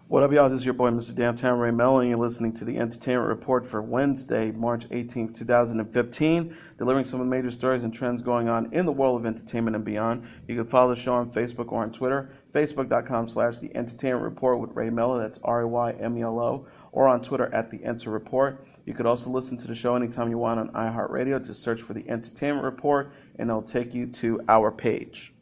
What up, y'all? This is your boy, Mr. Downtown Ray Melo, and you're listening to the Entertainment Report for Wednesday, March 18th, 2015, delivering some of the major stories and trends going on in the world of entertainment and beyond. You can follow the show on Facebook or on Twitter, facebook.com/The Entertainment Report with Ray Melo, that's RAYMELO, or on Twitter at The Enter Report. You could also listen to the show anytime you want on iHeartMedia. Just search for The Entertainment Report, and it'll take you to our page.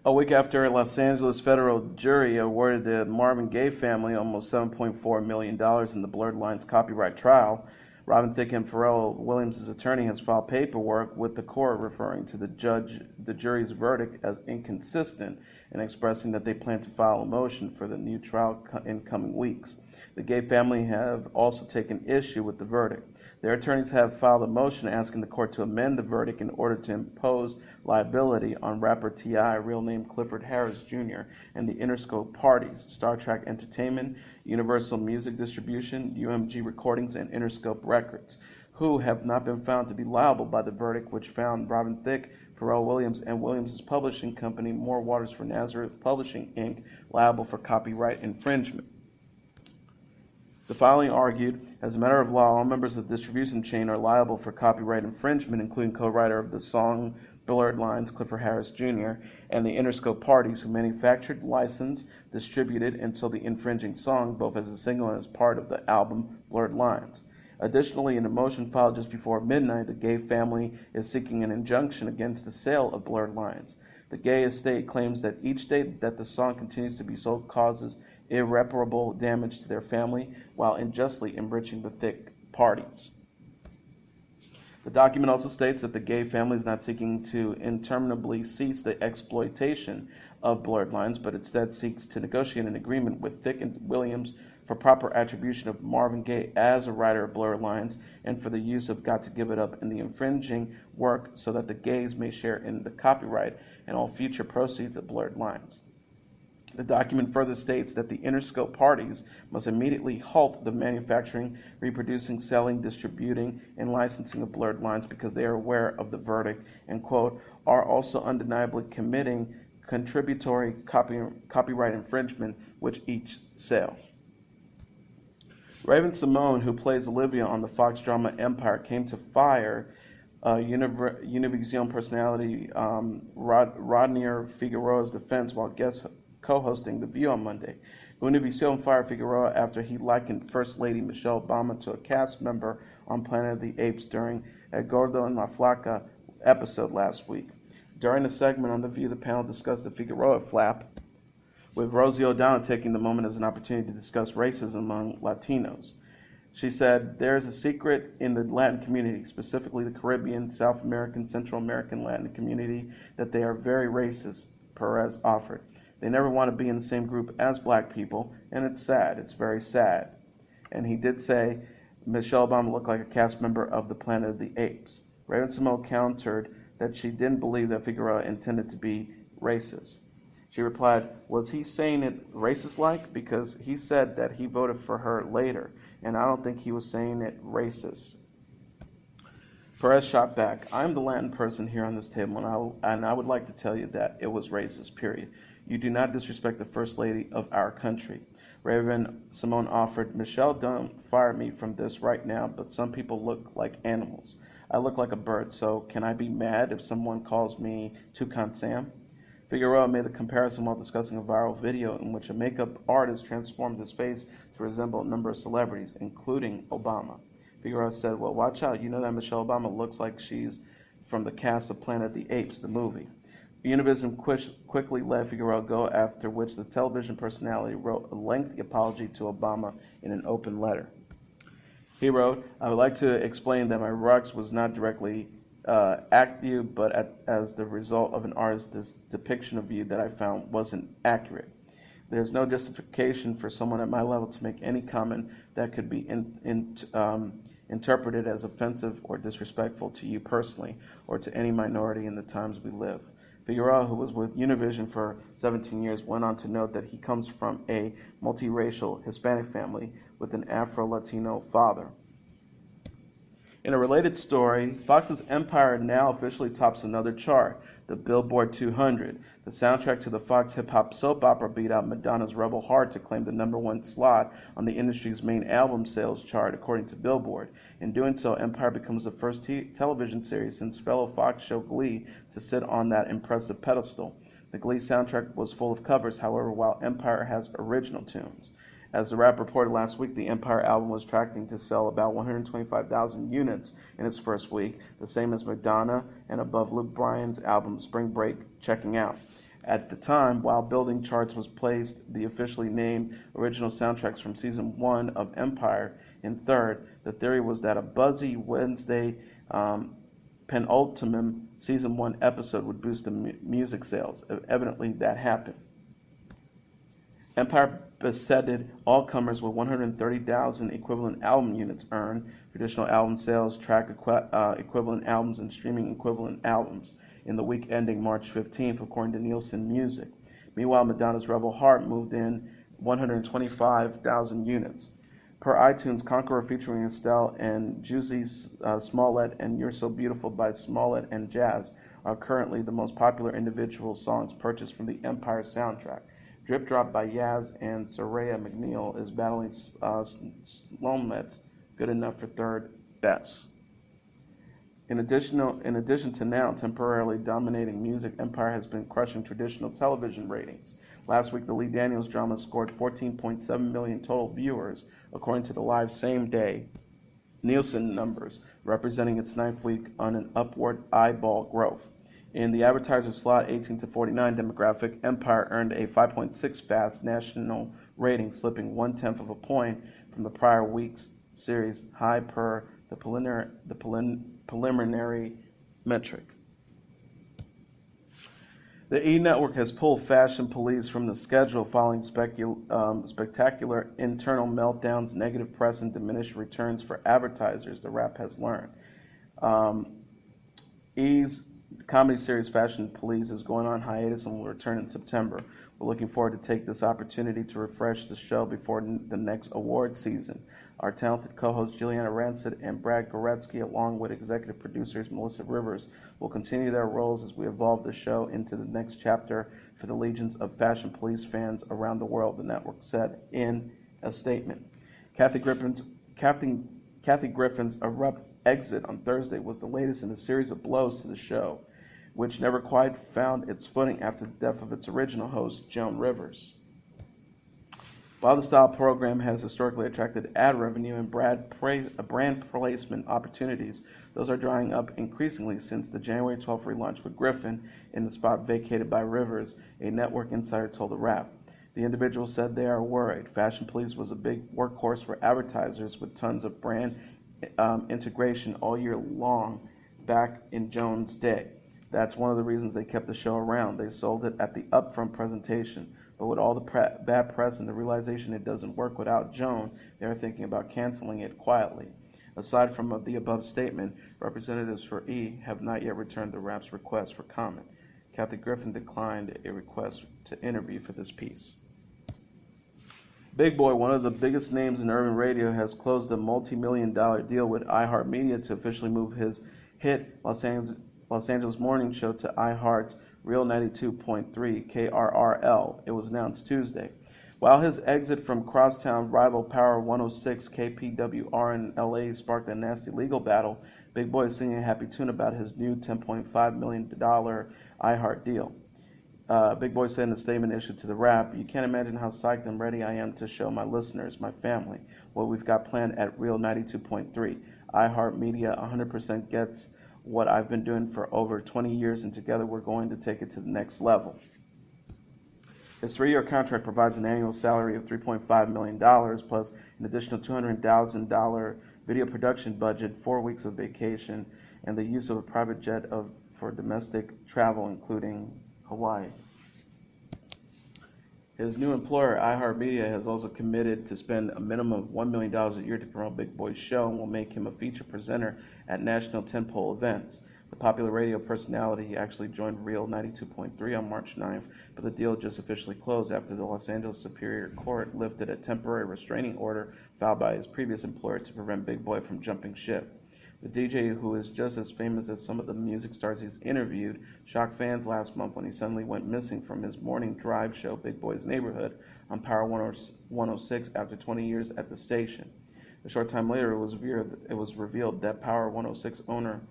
A week after a Los Angeles federal jury awarded the Marvin Gaye family almost $7.4 million in the Blurred Lines copyright trial, Robin Thicke and Pharrell Williams' attorney has filed paperwork with the court referring to the jury's verdict as inconsistent and expressing that they plan to file a motion for the new trial in coming weeks. The Gaye family have also taken issue with the verdict. Their attorneys have filed a motion asking the court to amend the verdict in order to impose liability on rapper T.I., real name Clifford Harris Jr., and the Interscope parties, Star Trek Entertainment, Universal Music Distribution, UMG Recordings, and Interscope Records, who have not been found to be liable by the verdict, which found Robin Thicke, Pharrell Williams, and Williams' publishing company, More Waters for Nazareth Publishing, Inc., liable for copyright infringement. The filing argued, as a matter of law, all members of the distribution chain are liable for copyright infringement, including co-writer of the song Blurred Lines, Clifford Harris Jr., and the Interscope parties who manufactured, licensed, distributed, and sold the infringing song, both as a single and as part of the album Blurred Lines. Additionally, in a motion filed just before midnight, the Gaye family is seeking an injunction against the sale of Blurred Lines. The Gaye estate claims that each day that the song continues to be sold causes irreparable damage to their family while unjustly enriching the Thicke parties. The document also states that the Gaye family is not seeking to interminably cease the exploitation of Blurred Lines, but instead seeks to negotiate an agreement with Thicke and Williams for proper attribution of Marvin Gaye as a writer of Blurred Lines and for the use of Got to Give It Up in the infringing work so that the Gays may share in the copyright and all future proceeds of Blurred Lines. The document further states that the Interscope parties must immediately halt the manufacturing, reproducing, selling, distributing, and licensing of Blurred Lines because they are aware of the verdict and, quote, are also undeniably committing contributory copyright infringement with each sale. Raven-Symone, who plays Olivia on the Fox drama Empire, came to fire Univision personality Rodner Figueroa's defense while guest co-hosting The View on Monday. Univision fired Figueroa after he likened First Lady Michelle Obama to a cast member on Planet of the Apes during a Gordo en la Flaca episode last week. During the segment on The View, the panel discussed the Figueroa flap, with Rosie O'Donnell taking the moment as an opportunity to discuss racism among Latinos. She said, "There is a secret in the Latin community, specifically the Caribbean, South American, Central American Latin community, that they are very racist," Perez offered. "They never want to be in the same group as black people, and it's sad. It's very sad." And he did say Michelle Obama looked like a cast member of the Planet of the Apes. Raven-Symone countered that she didn't believe that Figueroa intended to be racist. She replied, "Was he saying it racist-like? Because he said that he voted for her later, and I don't think he was saying it racist." Perez shot back, "I'm the Latin person here on this table, and I would like to tell you that it was racist, period. You do not disrespect the First Lady of our country." Raven-Symone offered, "Michelle, don't fire me from this right now, but some people look like animals. I look like a bird, so can I be mad if someone calls me Toucan Sam?" Figueroa made the comparison while discussing a viral video in which a makeup artist transformed his face to resemble a number of celebrities, including Obama. Figueroa said, "Well, watch out. You know that Michelle Obama looks like she's from the cast of Planet of the Apes, the movie." Univision quickly let Figueroa go, after which the television personality wrote a lengthy apology to Obama in an open letter. He wrote, "I would like to explain that my remarks was not directly at you, but as the result of an artist's depiction of you that I found wasn't accurate. There's no justification for someone at my level to make any comment that could be interpreted as offensive or disrespectful to you personally or to any minority in the times we live." Figueroa, who was with Univision for 17 years, went on to note that he comes from a multiracial Hispanic family with an Afro-Latino father. In a related story, Fox's Empire now officially tops another chart. the Billboard 200. The soundtrack to the Fox hip-hop soap opera beat out Madonna's Rebel Heart to claim the #1 slot on the industry's main album sales chart, according to Billboard. In doing so, Empire becomes the first television series since fellow Fox show Glee to sit on that impressive pedestal. The Glee soundtrack was full of covers, however, while Empire has original tunes. As the rap reported last week, the Empire album was tracking to sell about 125,000 units in its first week, the same as Madonna and above Luke Bryan's album Spring Break, Checking Out. At the time, while building charts was placed the officially named original soundtracks from Season 1 of Empire in third, the theory was that a buzzy Wednesday penultimate Season 1 episode would boost the music sales. Evidently, that happened. Empire besetted all comers with 130,000 equivalent album units earned, traditional album sales, track equivalent albums, and streaming equivalent albums in the week ending March 15th, according to Nielsen Music. Meanwhile, Madonna's Rebel Heart moved in 125,000 units. Per iTunes, Conqueror featuring Estelle and Juicy Smollett and You're So Beautiful by Smollett and Jazz are currently the most popular individual songs purchased from the Empire soundtrack. Drip Drop by Yaz and Soraya McNeil is battling Slomet's Good Enough for third best. In addition to now temporarily dominating music, Empire has been crushing traditional television ratings. Last week, the Lee Daniels drama scored 14.7 million total viewers, according to the live same-day Nielsen numbers, representing its ninth week on an upward eyeball growth. In the advertiser slot 18 to 49 demographic, Empire earned a 5.6 fast national rating, slipping 1/10 of a point from the prior week's series high per the preliminary metric. The E! Network has pulled Fashion Police from the schedule following spectacular internal meltdowns, negative press, and diminished returns for advertisers, the Wrap has learned. E!'s comedy series Fashion Police is going on hiatus and will return in September. We're looking forward to take this opportunity to refresh the show before the next award season. Our talented co-hosts Juliana Rancid and Brad Goretzky, along with executive producers Melissa Rivers, will continue their roles as we evolve the show into the next chapter for the legions of Fashion Police fans around the world, the network said in a statement. Kathy Griffin's abrupt exit on Thursday was the latest in a series of blows to the show, which never quite found its footing after the death of its original host, Joan Rivers. While the style program has historically attracted ad revenue and brand placement opportunities, those are drying up increasingly since the January 12th relaunch with Griffin in the spot vacated by Rivers, a network insider told the Wrap. The individual said they are worried. Fashion Police was a big workhorse for advertisers with tons of brand integration all year long back in Joan's day. That's one of the reasons they kept the show around. They sold it at the upfront presentation. But with all the bad press and the realization it doesn't work without Joan, they are thinking about canceling it quietly. Aside from the above statement, representatives for E! have not yet returned the Wrap's request for comment. Kathy Griffin declined a request to interview for this piece. Big Boy, one of the biggest names in urban radio, has closed a multi-million-dollar deal with iHeartMedia to officially move his hit Los Angeles morning show to iHeart's Real 92.3 KRRL. It was announced Tuesday. While his exit from crosstown rival Power 106 KPWR in LA sparked a nasty legal battle, Big Boy is singing a happy tune about his new $10.5 million iHeart deal. Big Boy said in a statement issued to the Wrap, "You can't imagine how psyched and ready I am to show my listeners, my family, what we've got planned at Real 92.3. iHeartMedia 100% gets what I've been doing for over 20 years, and together we're going to take it to the next level." His 3-year contract provides an annual salary of $3.5 million, plus an additional $200,000 video production budget, 4 weeks of vacation, and the use of a private jet for domestic travel, including Hawaii. His new employer, iHeartMedia, has also committed to spend a minimum of $1 million a year to promote Big Boy's show and will make him a feature presenter at national tentpole events. The popular radio personality actually joined Real 92.3 on March 9th, but the deal just officially closed after the Los Angeles Superior Court lifted a temporary restraining order filed by his previous employer to prevent Big Boy from jumping ship. The DJ, who is just as famous as some of the music stars he's interviewed, shocked fans last month when he suddenly went missing from his morning drive show, Big Boy's Neighborhood, on Power 106 after 20 years at the station. A short time later, it was revealed that Power 106 owner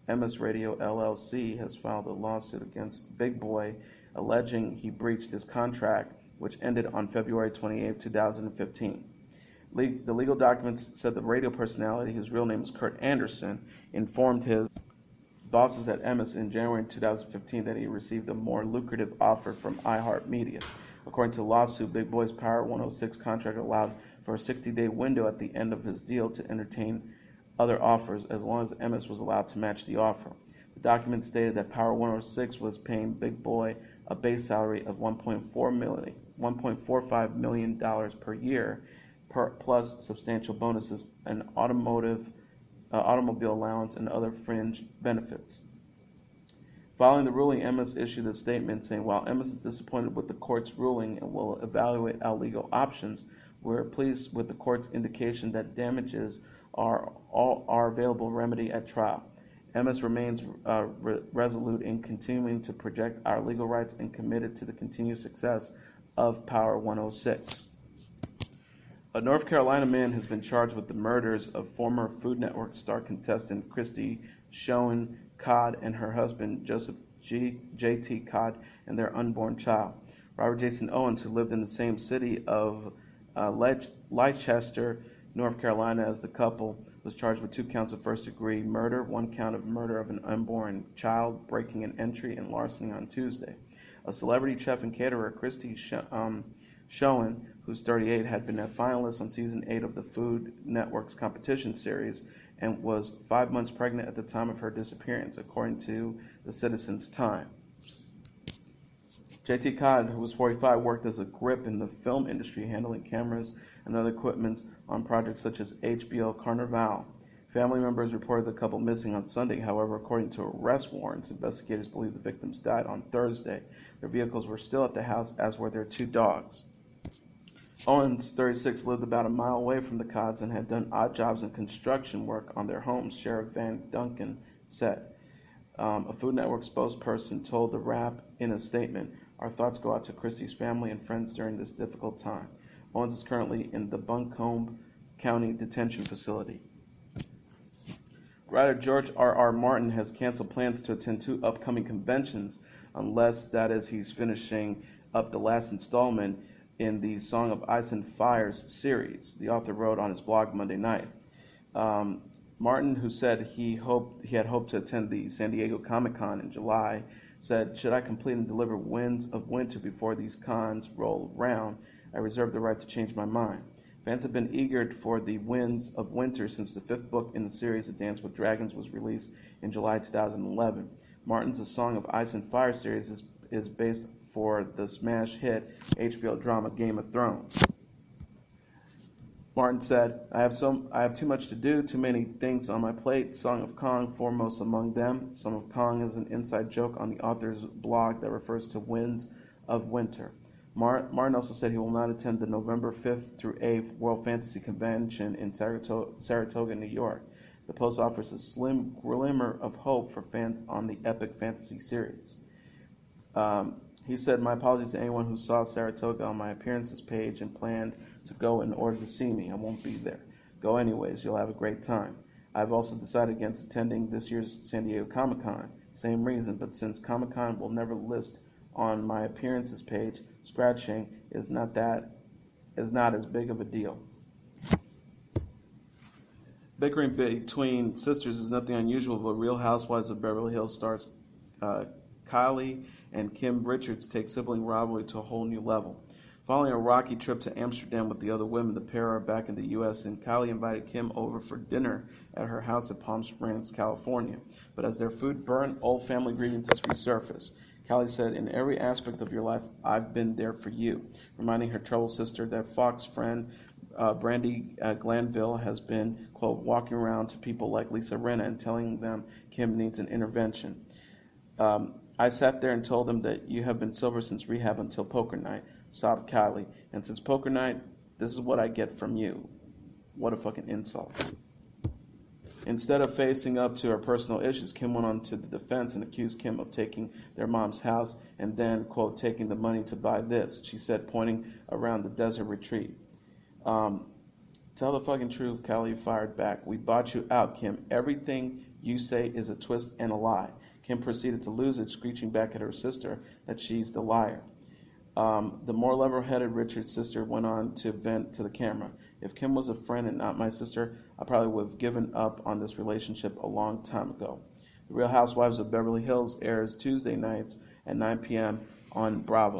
MS Radio LLC has filed a lawsuit against Big Boy, alleging he breached his contract, which ended on February 28, 2015. The legal documents said the radio personality, whose real name is Kurt Anderson, informed his bosses at MS in January 2015 that he received a more lucrative offer from iHeartMedia. According to the lawsuit, Big Boy's Power 106 contract allowed for a 60-day window at the end of his deal to entertain other offers, as long as MS was allowed to match the offer. The document stated that Power 106 was paying Big Boy a base salary of $1.45 million per year, plus substantial bonuses, an automobile allowance, and other fringe benefits. Following the ruling, MS issued a statement saying, "While MS is disappointed with the court's ruling and will evaluate our legal options, we're pleased with the court's indication that damages are available remedy at trial. MS remains resolute in continuing to protect our legal rights and committed to the continued success of Power 106." A North Carolina man has been charged with the murders of former Food Network star contestant Cristie Schoen Codd and her husband Joseph J.T. Codd and their unborn child. Robert Jason Owens, who lived in the same city of Leicester, North Carolina, as the couple, was charged with 2 counts of first-degree murder, 1 count of murder of an unborn child, breaking and entry, and larceny on Tuesday. A celebrity chef and caterer, Cristie Schoen, who's 38, had been a finalist on Season 8 of the Food Network's competition series and was 5 months pregnant at the time of her disappearance, according to the Citizen's Times. J.T. Codd, who was 45, worked as a grip in the film industry, handling cameras and other equipment on projects such as HBO Carnival. Family members reported the couple missing on Sunday. However, according to arrest warrants, investigators believe the victims died on Thursday. Their vehicles were still at the house, as were their 2 dogs. Owens, 36, lived about a mile away from the Codds and had done odd jobs in construction work on their homes, Sheriff Van Duncan said. A Food Network spokesperson told the Wrap in a statement, "Our thoughts go out to Cristie's family and friends during this difficult time." Owens is currently in the Buncombe County Detention Facility. Writer George R.R. Martin has canceled plans to attend 2 upcoming conventions, unless that is he's finishing up the last installment in the Song of Ice and Fire's series, the author wrote on his blog Monday night. Martin, who said he had hoped to attend the San Diego Comic-Con in July, said, "Should I complete and deliver Winds of Winter before these cons roll around, I reserve the right to change my mind." Fans have been eager for the Winds of Winter since the 5th book in the series, A Dance with Dragons, was released in July 2011. Martin's A Song of Ice and Fire series is based for the smash hit HBO drama Game of Thrones. Martin said, I have too much to do, too many things on my plate, Song of Kong foremost among them." Song of Kong is an inside joke on the author's blog that refers to Winds of Winter. Martin also said he will not attend the November 5th through 8th World Fantasy Convention in Saratoga, New York. The Post offers a slim glimmer of hope for fans on the epic fantasy series. He said, "My apologies to anyone who saw Saratoga on my appearances page and planned to go in order to see me. I won't be there. Go anyways. You'll have a great time. I've also decided against attending this year's San Diego Comic-Con. Same reason, but since Comic-Con will never list on my appearances page, scratching is not as big of a deal." Bickering between sisters is nothing unusual, but Real Housewives of Beverly Hills stars Kylie and Kim Richards take sibling rivalry to a whole new level. Following a rocky trip to Amsterdam with the other women, the pair are back in the U.S., and Kylie invited Kim over for dinner at her house in Palm Springs, California. But as their food burned, old family grievances resurfaced. Kylie said, "In every aspect of your life, I've been there for you," reminding her troubled sister that Fox friend Brandy Glanville has been, quote, "walking around to people like Lisa Rinna and telling them Kim needs an intervention. I sat there and told them that you have been sober since rehab until poker night," sobbed Kylie. "And since poker night, this is what I get from you." What a fucking insult. Instead of facing up to her personal issues, Kim went on to the defense and accused Kim of taking their mom's house and then, quote, taking the money to buy this, she said, pointing around the desert retreat. Tell the fucking truth, Kelly fired back. We bought you out, Kim. Everything you say is a twist and a lie. Kim proceeded to lose it, screeching back at her sister that she's the liar. The more level-headed Richard's sister went on to vent to the camera. If Kim was a friend and not my sister, I probably would have given up on this relationship a long time ago. The Real Housewives of Beverly Hills airs Tuesday nights at 9 p.m. on Bravo.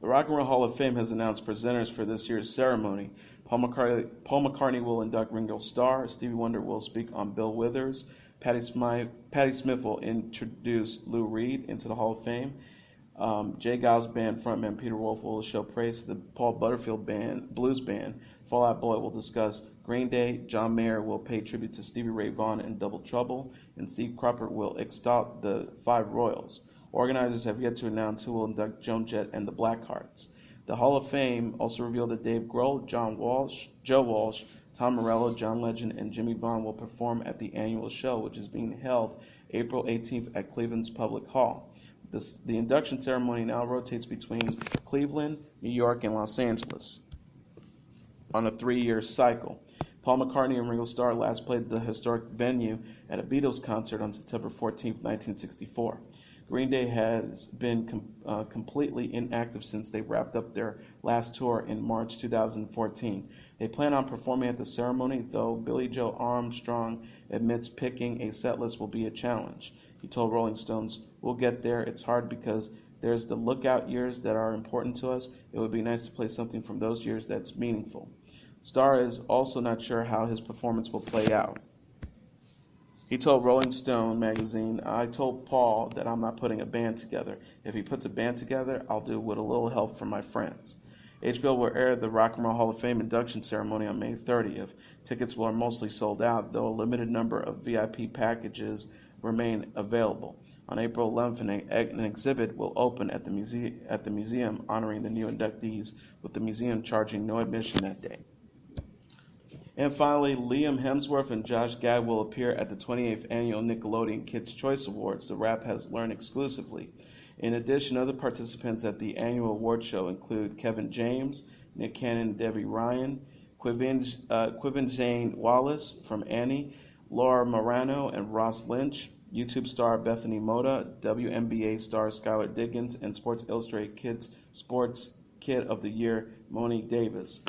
The Rock and Roll Hall of Fame has announced presenters for this year's ceremony. Paul McCartney will induct Ringo Starr. Stevie Wonder will speak on Bill Withers. Patti Smith will introduce Lou Reed into the Hall of Fame. Jay Giles Band frontman Peter Wolf will show praise to the Paul Butterfield Blues Band. Fall Out Boy will discuss Green Day. John Mayer will pay tribute to Stevie Ray Vaughan and Double Trouble. And Steve Cropper will extol the Five Royals. Organizers have yet to announce who will induct Joan Jett and the Blackhearts. The Hall of Fame also revealed that Dave Grohl, Joe Walsh, Tom Morello, John Legend, and Jimmy Vaughn will perform at the annual show, which is being held April 18th at Cleveland's Public Hall. The induction ceremony now rotates between Cleveland, New York, and Los Angeles on a 3-year cycle. Paul McCartney and Ringo Starr last played the historic venue at a Beatles concert on September 14, 1964. Green Day has been completely inactive since they wrapped up their last tour in March 2014. They plan on performing at the ceremony, though Billy Joe Armstrong admits picking a set list will be a challenge. He told Rolling Stones, "We'll get there. It's hard because there's the lookout years that are important to us. It would be nice to play something from those years that's meaningful." Starr is also not sure how his performance will play out. He told Rolling Stone magazine, "I told Paul that I'm not putting a band together. If he puts a band together, I'll do it with a little help from my friends." HBO will air the Rock and Roll Hall of Fame induction ceremony on May 30th. Tickets are mostly sold out, though a limited number of VIP packages remain available. On April 11th, an exhibit will open at the museum honoring the new inductees, with the museum charging no admission that day. And finally, Liam Hemsworth and Josh Gad will appear at the 28th Annual Nickelodeon Kids' Choice Awards, the Rap has learned exclusively. In addition, other participants at the annual award show include Kevin James, Nick Cannon, Debbie Ryan, Quiven Wallace from Annie, Laura Marano and Ross Lynch, YouTube star Bethany Mota, WNBA star Skylar Diggins, and Sports Illustrated Kids Sports Kid of the Year Monique Davis.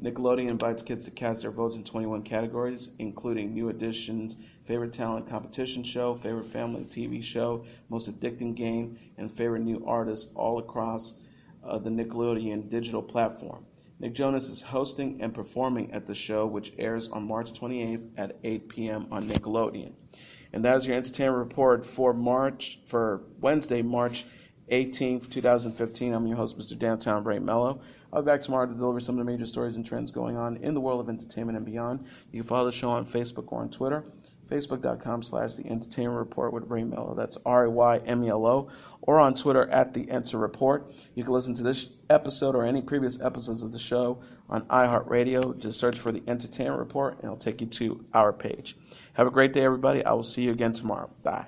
Nickelodeon invites kids to cast their votes in 21 categories, including New Editions, Favorite Talent Competition Show, Favorite Family TV Show, Most Addicting Game, and Favorite New Artist, all across the Nickelodeon digital platform. Nick Jonas is hosting and performing at the show, which airs on March 28th at 8 p.m. on Nickelodeon. And that is your entertainment report for Wednesday, March 18th, 2015. I'm your host, Mr. Downtown Ray Melo. I'll be back tomorrow to deliver some of the major stories and trends going on in the world of entertainment and beyond. You can follow the show on Facebook or on Twitter, facebook.com/The Entertainment Report with Ray Melo. That's RAYMELO. Or on Twitter @The Enter Report. You can listen to this episode or any previous episodes of the show on iHeartRadio. Just search for The Entertainment Report and it'll take you to our page. Have a great day, everybody. I will see you again tomorrow. Bye.